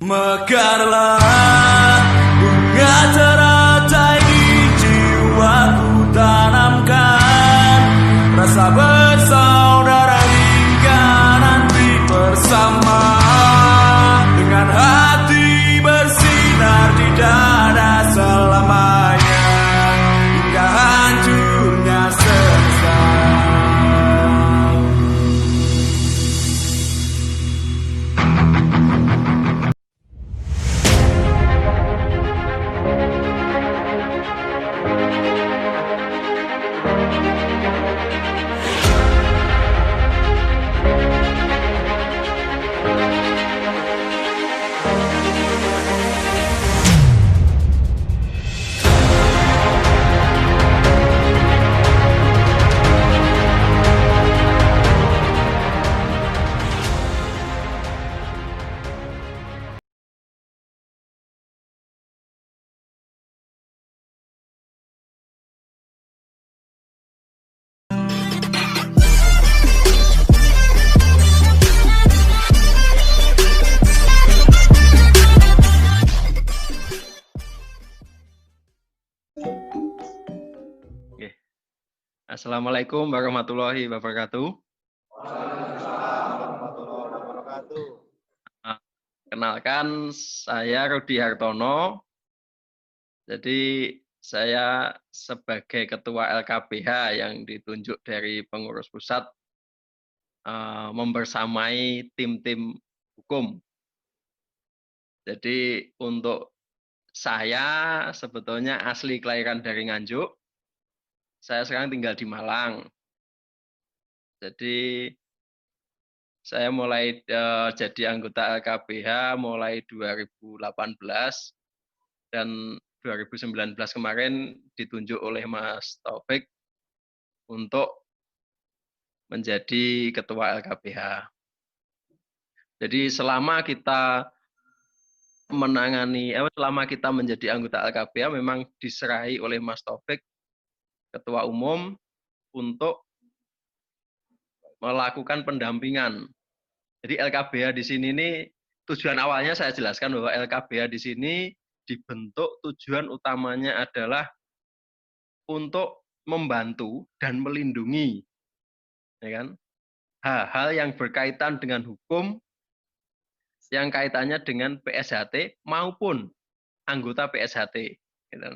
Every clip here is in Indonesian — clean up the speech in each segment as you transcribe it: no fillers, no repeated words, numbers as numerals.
Mekarlah bunga teratai di jiwaku, tanamkan rasa bersaudara hingga nanti bersama, dengan hati bersinar di dada selamanya hingga hancurnya semesta. Assalamualaikum warahmatullahi wabarakatuh. Waalaikumsalam warahmatullahi wabarakatuh. Kenalkan, saya Rudi Hartono. Jadi saya sebagai Ketua LKBH yang ditunjuk dari pengurus pusat membersamai tim-tim hukum. Jadi untuk saya sebetulnya asli kelahiran dari Nganjuk. Saya sekarang tinggal di Malang. Jadi saya mulai jadi anggota LKBH mulai 2018 dan 2019 kemarin ditunjuk oleh Mas Taufik untuk menjadi ketua LKBH. Jadi selama kita selama kita menjadi anggota LKBH memang diserahi oleh Mas Taufik, ketua umum, untuk melakukan pendampingan. Jadi LKBH di sini ini tujuan awalnya saya jelaskan bahwa LKBH di sini dibentuk tujuan utamanya adalah untuk membantu dan melindungi, ya kan, hal-hal yang berkaitan dengan hukum, yang kaitannya dengan PSHT maupun anggota PSHT. Gitu.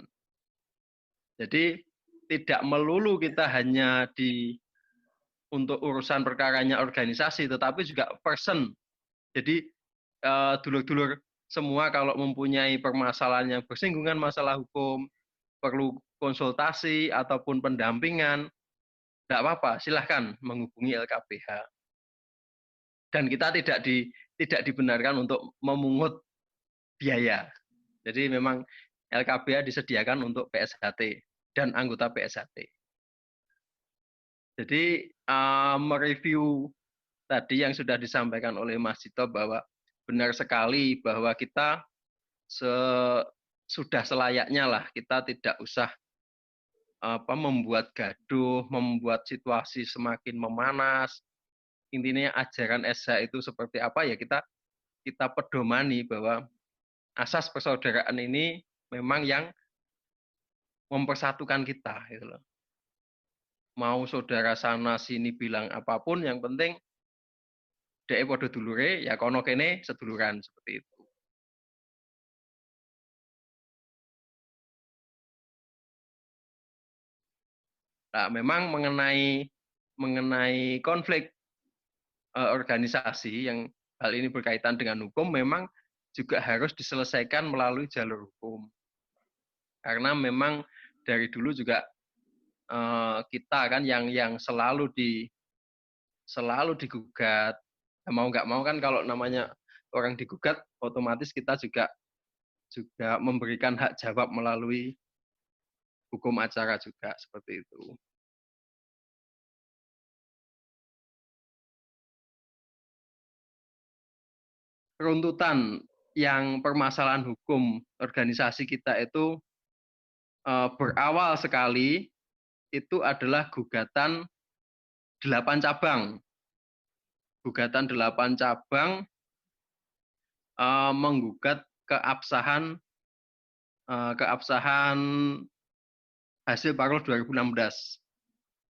Jadi tidak melulu kita hanya untuk urusan perkaranya organisasi, tetapi juga person. Jadi dulur-dulur semua kalau mempunyai permasalahan yang bersinggungan masalah hukum, perlu konsultasi ataupun pendampingan, tidak apa-apa, silahkan menghubungi LKBH. Dan kita tidak dibenarkan untuk memungut biaya. Jadi memang LKBH disediakan untuk PSHT dan anggota PSHT. Jadi mereview tadi yang sudah disampaikan oleh Mas Cito bahwa benar sekali bahwa kita sudah selayaknya lah, kita tidak usah membuat gaduh, membuat situasi semakin memanas. Intinya ajaran SH itu seperti apa ya, kita pedomani bahwa asas persaudaraan ini memang yang mempersatukan kita, gitu loh. Mau saudara sana sini bilang apapun, yang penting dhek padha dulure, ya kono kene seduluran, seperti itu. Nah, memang mengenai konflik organisasi yang hal ini berkaitan dengan hukum memang juga harus diselesaikan melalui jalur hukum. Karena memang dari dulu juga kita kan yang selalu digugat. Mau nggak mau kan kalau namanya orang digugat, otomatis kita juga memberikan hak jawab melalui hukum acara juga, seperti itu. Runtutan yang permasalahan hukum organisasi kita itu berawal sekali itu adalah gugatan 8 cabang. Gugatan 8 cabang menggugat keabsahan hasil parpol 2016.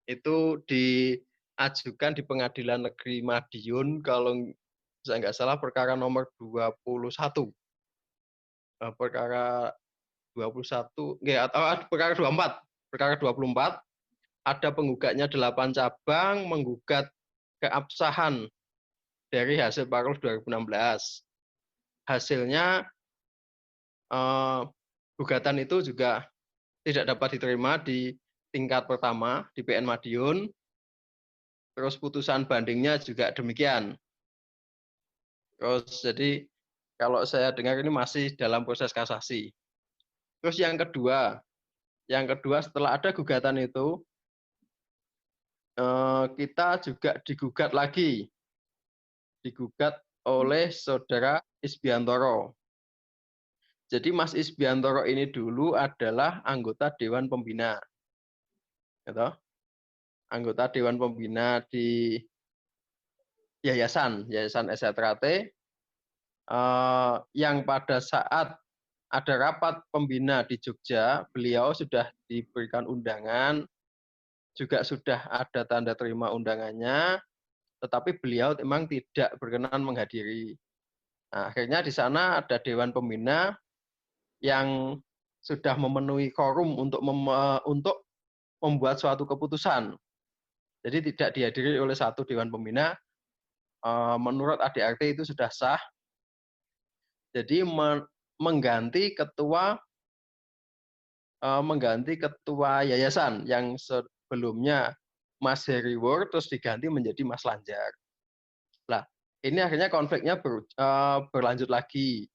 Itu diajukan di Pengadilan Negeri Madiun kalau saya nggak salah perkara nomor 21. Perkara 21 atau perkara 24. Perkara 24 ada penggugatnya 8 cabang menggugat keabsahan dari hasil parpol 2016. Hasilnya gugatan itu juga tidak dapat diterima di tingkat pertama di PN Madiun. Terus putusan bandingnya juga demikian. Terus jadi kalau saya dengar ini masih dalam proses kasasi. Terus yang kedua setelah ada gugatan itu kita juga digugat oleh saudara Isbiantoro. Jadi Mas Isbiantoro ini dulu adalah anggota Dewan Pembina. Gitu. Anggota Dewan Pembina di Yayasan SHTRAT yang pada saat ada rapat pembina di Jogja, beliau sudah diberikan undangan, juga sudah ada tanda terima undangannya, tetapi beliau memang tidak berkenan menghadiri. Nah, akhirnya di sana ada Dewan Pembina yang sudah memenuhi quorum untuk membuat suatu keputusan. Jadi tidak dihadiri oleh satu Dewan Pembina. Menurut ADRT itu sudah sah. Jadi mengganti ketua yayasan yang sebelumnya Mas Heri Wur terus diganti menjadi Mas Lanjar. Nah, ini akhirnya konfliknya berlanjut lagi.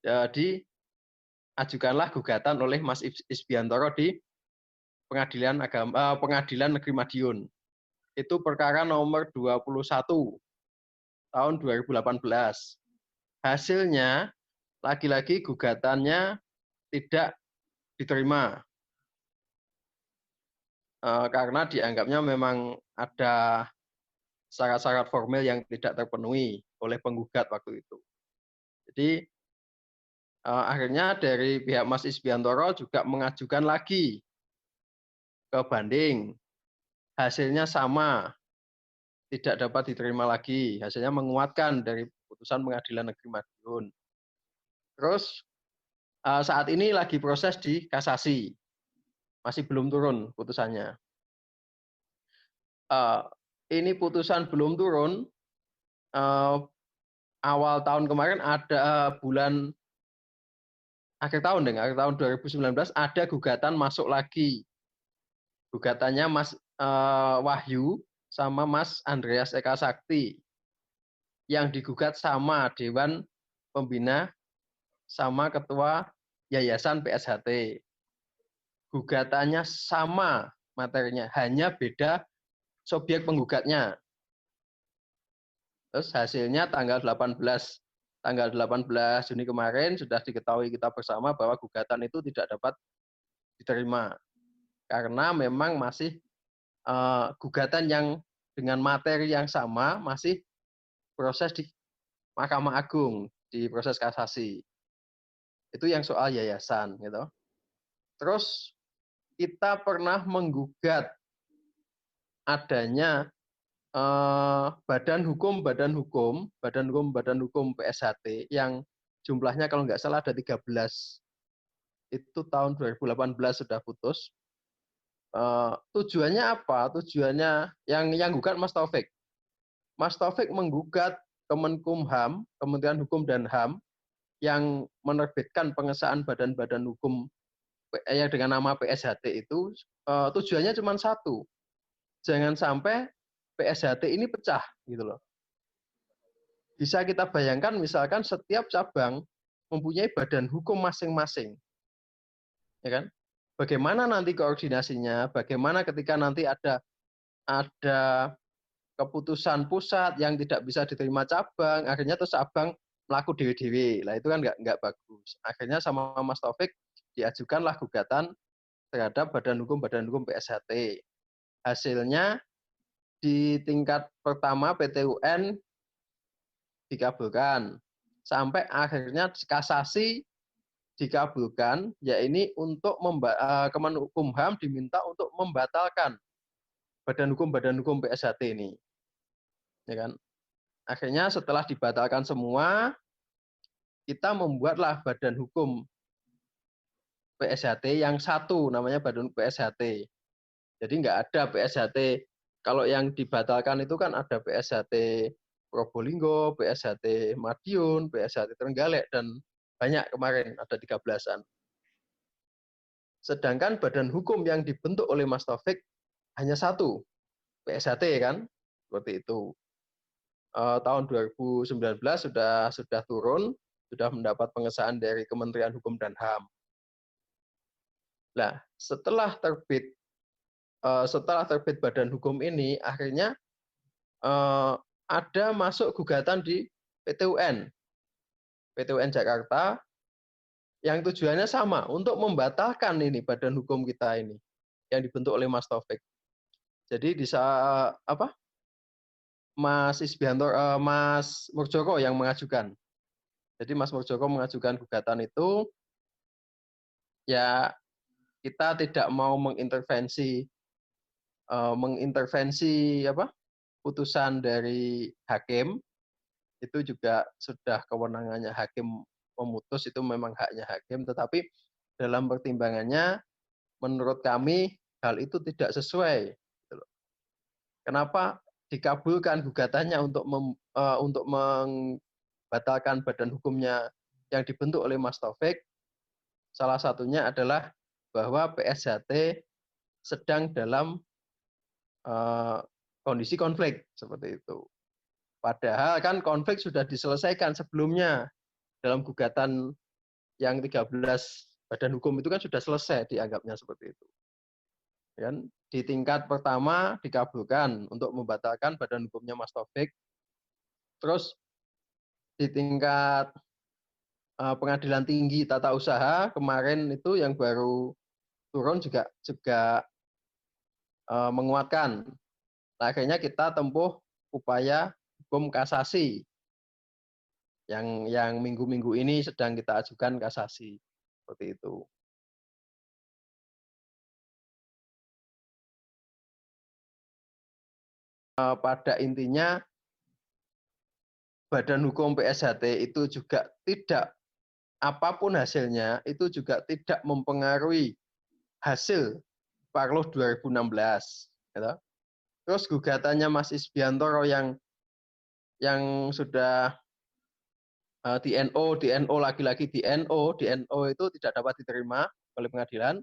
Jadi ajukanlah gugatan oleh Mas Isbiantoro di Pengadilan Negeri Madiun. Itu perkara nomor 21 tahun 2018. Hasilnya lagi-lagi gugatannya tidak diterima karena dianggapnya memang ada syarat-syarat formil yang tidak terpenuhi oleh penggugat waktu itu. Jadi akhirnya dari pihak Mas Isbiantoro juga mengajukan lagi ke banding. Hasilnya sama, tidak dapat diterima lagi. Hasilnya menguatkan dari putusan Pengadilan Negeri Madiun. Terus saat ini lagi proses di kasasi, masih belum turun putusannya. Ini putusan belum turun. Awal tahun kemarin ada akhir tahun 2019 ada gugatan masuk lagi. Gugatannya Mas Wahyu sama Mas Andreas Eka Sakti. Yang digugat sama Dewan Pembina sama Ketua Yayasan PSHT. Gugatannya sama materinya, hanya beda subjek penggugatnya. Terus hasilnya tanggal 18 Juni kemarin sudah diketahui kita bersama bahwa gugatan itu tidak dapat diterima. Karena memang masih gugatan yang dengan materi yang sama masih proses di Mahkamah Agung, di proses kasasi. Itu yang soal yayasan, gitu. Terus kita pernah menggugat adanya badan hukum PSHT yang jumlahnya kalau nggak salah ada 13. Itu tahun 2018 sudah putus. Tujuannya apa? Tujuannya yang gugat Mas Taufik. Mas Taufik menggugat Kemenkumham, Kementerian Hukum dan HAM yang menerbitkan pengesahan badan-badan hukum yang dengan nama PSHT itu tujuannya cuma satu. Jangan sampai PSHT ini pecah gitu loh. Bisa kita bayangkan misalkan setiap cabang mempunyai badan hukum masing-masing. Ya kan? Bagaimana nanti koordinasinya? Bagaimana ketika nanti ada keputusan pusat yang tidak bisa diterima cabang, akhirnya terus cabang melaku dewe-dewe. Lah itu kan nggak bagus. Akhirnya sama Mas Taufik diajukanlah gugatan terhadap badan hukum PSHT. Hasilnya di tingkat pertama PT UN dikabulkan. sampai akhirnya kasasi dikabulkan, ya ini untuk Kemenkumham diminta untuk membatalkan badan hukum PSHT ini, ya kan? Akhirnya setelah dibatalkan semua, kita membuatlah badan hukum PSHT yang satu, namanya badan PSHT. Jadi nggak ada PSHT, kalau yang dibatalkan itu kan ada PSHT Probolinggo, PSHT Madiun, PSHT Trenggalek, dan banyak kemarin, ada 13-an. Sedangkan badan hukum yang dibentuk oleh Mas Taufik hanya satu, PSHT kan, seperti itu. Tahun 2019 sudah turun, sudah mendapat pengesahan dari Kementerian Hukum dan HAM. Nah, setelah terbit badan hukum ini, akhirnya ada masuk gugatan di PT UN Jakarta, yang tujuannya sama, untuk membatalkan ini badan hukum kita ini yang dibentuk oleh Mas Taufik. Jadi Mas Isbianto, Mas Murjoko yang mengajukan. Jadi Mas Murjoko mengajukan gugatan itu, ya kita tidak mau mengintervensi putusan dari hakim. Itu juga sudah kewenangannya hakim memutus, itu memang haknya hakim, tetapi dalam pertimbangannya menurut kami hal itu tidak sesuai. Kenapa dikabulkan gugatannya untuk membatalkan badan hukumnya yang dibentuk oleh Mas Taufik? Salah satunya adalah bahwa PSHT sedang dalam kondisi konflik, seperti itu. Padahal kan konflik sudah diselesaikan sebelumnya dalam gugatan yang 13 badan hukum itu kan sudah selesai dianggapnya, seperti itu. Dan di tingkat pertama dikabulkan untuk membatalkan badan hukumnya Mas Taufik. Terus di tingkat Pengadilan Tinggi Tata Usaha kemarin itu yang baru turun juga menguatkan. Nah, akhirnya kita tempuh upaya hukum kasasi yang minggu-minggu ini sedang kita ajukan kasasi, seperti itu. Pada intinya badan hukum PSHT itu juga tidak, apapun hasilnya itu juga tidak mempengaruhi hasil Parloh 2016. Gitu. Terus gugatannya Mas Isbiantoro yang sudah DNO lagi-lagi DNO itu tidak dapat diterima oleh pengadilan,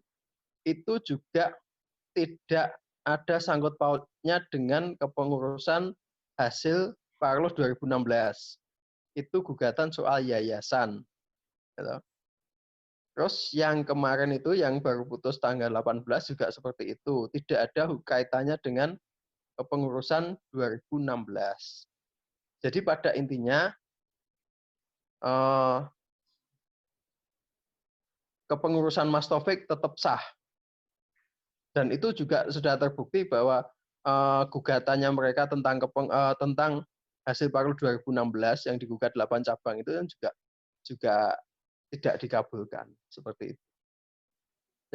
itu juga tidak ada sangkut pautnya dengan kepengurusan hasil Parloh 2016. Itu gugatan soal yayasan. Gitu. Terus yang kemarin itu yang baru putus tanggal 18 juga seperti itu. Tidak ada kaitannya dengan kepengurusan 2016. Jadi pada intinya kepengurusan Mas Taufik tetap sah. Dan itu juga sudah terbukti bahwa gugatannya mereka tentang hasil Parloh 2016 yang digugat 8 cabang itu kan juga tidak dikabulkan, seperti itu.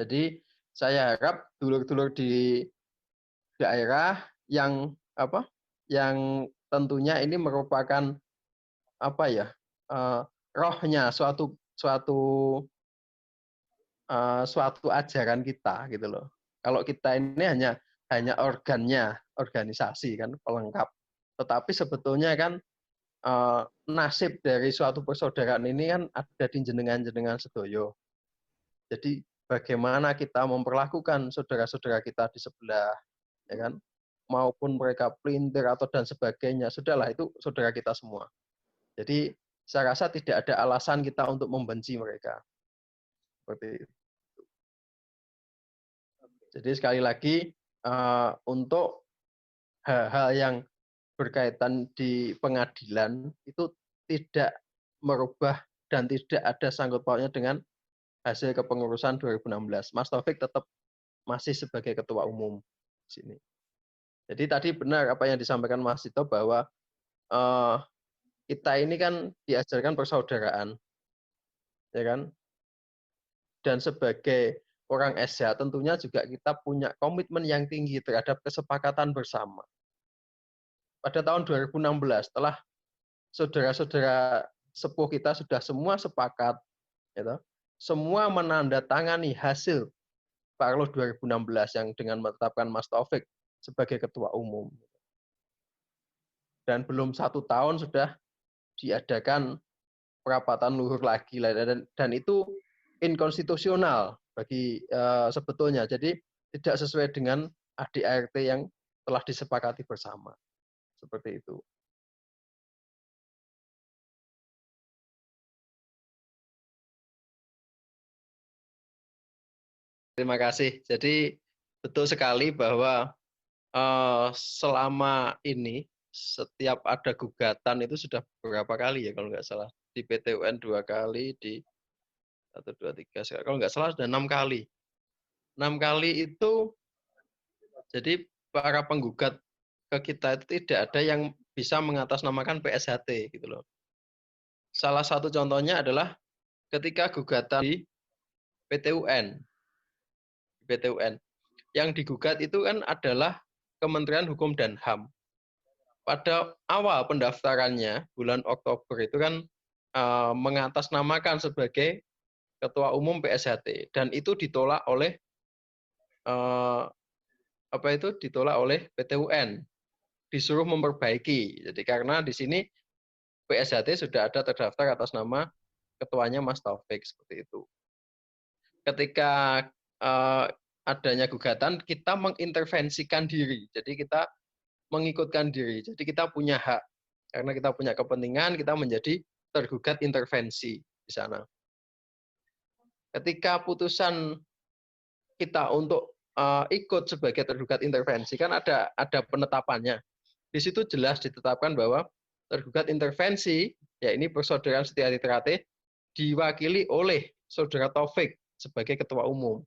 Jadi saya harap dulur-dulur di daerah yang tentunya ini merupakan rohnya suatu ajaran kita, gitu loh. Kalau kita ini hanya organnya, organisasi kan pelengkap. Tetapi sebetulnya kan nasib dari suatu persaudaraan ini kan ada di jenengan-jenengan sedoyo. Jadi bagaimana kita memperlakukan saudara-saudara kita di sebelah, ya kan? Maupun mereka pelintir atau dan sebagainya, sudahlah itu saudara kita semua. Jadi saya rasa tidak ada alasan kita untuk membenci mereka. Seperti itu. Jadi sekali lagi untuk hal-hal yang berkaitan di pengadilan itu tidak merubah dan tidak ada sangkut pautnya dengan hasil kepengurusan 2016. Mas Taufik tetap masih sebagai ketua umum di sini. Jadi tadi benar apa yang disampaikan Mas Tito bahwa kita ini kan diajarkan persaudaraan, ya kan? Dan sebagai orang SH tentunya juga kita punya komitmen yang tinggi terhadap kesepakatan bersama. Pada tahun 2016, setelah saudara-saudara sepuh kita sudah semua sepakat, gitu, semua menandatangani hasil Parlo 2016 yang dengan menetapkan Mas Taufik sebagai ketua umum. Dan belum 1 tahun sudah diadakan perapatan luhur lagi, dan itu inkonstitusional bagi sebetulnya. Jadi tidak sesuai dengan ADART yang telah disepakati bersama. Seperti itu. Terima kasih. Jadi betul sekali bahwa selama ini setiap ada gugatan itu sudah beberapa kali ya kalau nggak salah. Di PT UN 2 kali, di 1, 2, 3, kalau nggak salah sudah 6 kali. 6 kali itu, jadi para penggugat ke kita itu tidak ada yang bisa mengatasnamakan PSHT gitu loh. Salah satu contohnya adalah ketika gugatan di PT UN. Yang digugat itu kan adalah Kementerian Hukum dan HAM. Pada awal pendaftarannya, bulan Oktober itu kan mengatasnamakan sebagai Ketua Umum PSHT, dan itu ditolak oleh ditolak oleh PT UN, disuruh memperbaiki. Jadi karena di sini PSHT sudah ada terdaftar atas nama ketuanya Mas Taufik, seperti itu. Ketika adanya gugatan, kita mengintervensikan diri. Jadi kita mengikutkan diri. Jadi kita punya hak. Karena kita punya kepentingan, kita menjadi tergugat intervensi di sana. Ketika putusan kita untuk ikut sebagai tergugat intervensi, kan ada penetapannya. Di situ jelas ditetapkan bahwa tergugat intervensi, ya ini persaudaraan Setiati Ternate, diwakili oleh Saudara Taufik sebagai ketua umum.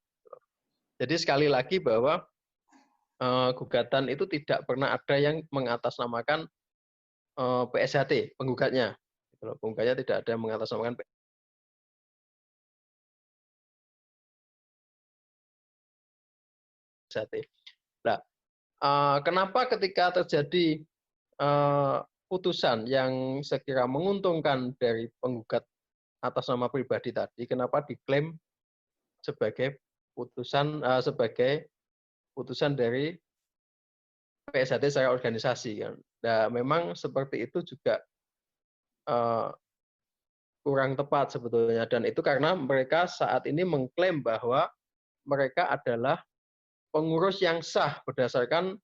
Jadi sekali lagi bahwa gugatan itu tidak pernah ada yang mengatasnamakan PSHT, penggugatnya. Penggugatnya tidak ada yang mengatasnamakan PSHT. Nah, kenapa ketika terjadi putusan yang sekira menguntungkan dari penggugat atas nama pribadi tadi, kenapa diklaim sebagai putusan dari PSHT secara organisasi kan? Nah, memang seperti itu juga kurang tepat sebetulnya, dan itu karena mereka saat ini mengklaim bahwa mereka adalah pengurus yang sah berdasarkan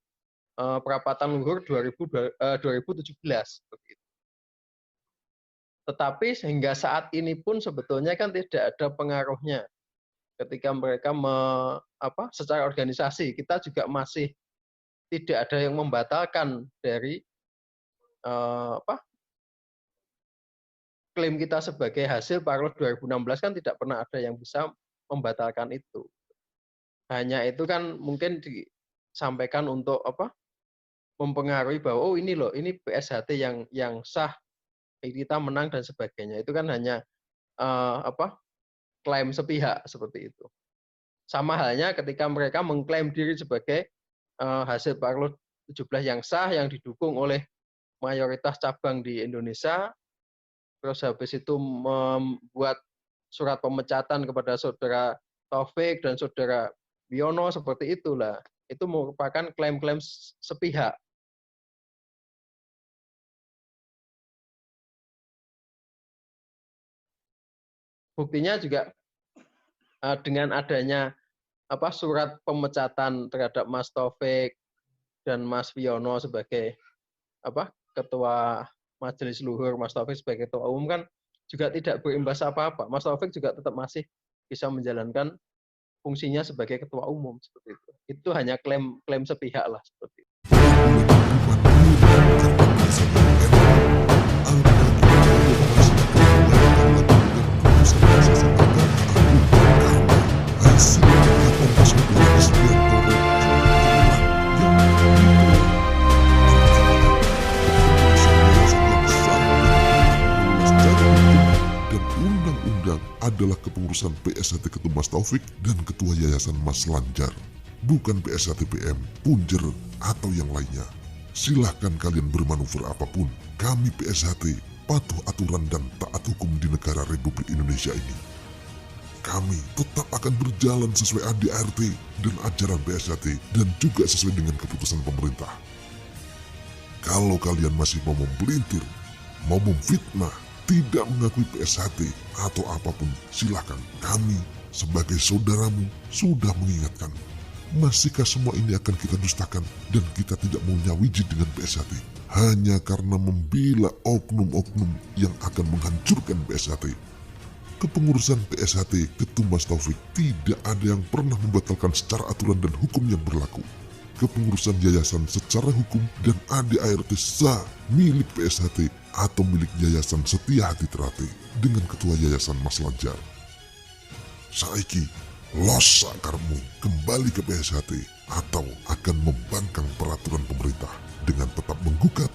perapatan luhur 2017. Tetapi sehingga saat ini pun sebetulnya kan tidak ada pengaruhnya. Ketika mereka secara organisasi, kita juga masih tidak ada yang membatalkan dari klaim kita sebagai hasil Parlo 2016, kan tidak pernah ada yang bisa membatalkan itu. Hanya itu kan mungkin disampaikan untuk mempengaruhi bahwa oh ini loh, ini PSHT yang sah, kita menang dan sebagainya. Itu kan hanya klaim sepihak seperti itu. Sama halnya ketika mereka mengklaim diri sebagai hasil Parlo 17 yang sah, yang didukung oleh mayoritas cabang di Indonesia, terus habis itu membuat surat pemecatan kepada Saudara Taufik dan Saudara Wiono, seperti itulah. Itu merupakan klaim-klaim sepihak. Buktinya juga dengan adanya surat pemecatan terhadap Mas Taufik dan Mas Wiono sebagai ketua Majelis Luhur, Mas Taufik sebagai ketua umum, kan juga tidak berimbas apa-apa. Mas Taufik juga tetap masih bisa menjalankan fungsinya sebagai ketua umum, seperti itu. Itu hanya klaim sepihak lah, seperti itu. undang adalah kepengurusan PSHT Ketum Mas Taufik dan Ketua Yayasan Mas Lanjar, bukan PSHT PM, Punjer, atau yang lainnya. Silahkan kalian bermanuver apapun, kami PSHT patuh aturan dan taat hukum di negara Republik Indonesia ini. Kami tetap akan berjalan sesuai ADART dan ajaran PSHT dan juga sesuai dengan keputusan pemerintah. Kalau kalian masih mau mempelintir, mau memfitnah, tidak mengakui PSHT atau apapun, silakan. Kami sebagai saudaramu sudah mengingatkan. Masihkah semua ini akan kita dustakan dan kita tidak mau nyawiji dengan PSHT hanya karena membela oknum-oknum yang akan menghancurkan PSHT? Kepengurusan PSHT Ketum Mas Taufik tidak ada yang pernah membatalkan secara aturan dan hukum yang berlaku. Kepengurusan yayasan secara hukum dan ADART sah milik PSHT atau milik Yayasan Setia Hati Terate dengan Ketua Yayasan Mas Lanjar. Saiki, los sakarmu kembali ke PSHT atau akan membangkang peraturan pemerintah dengan tetap menggugat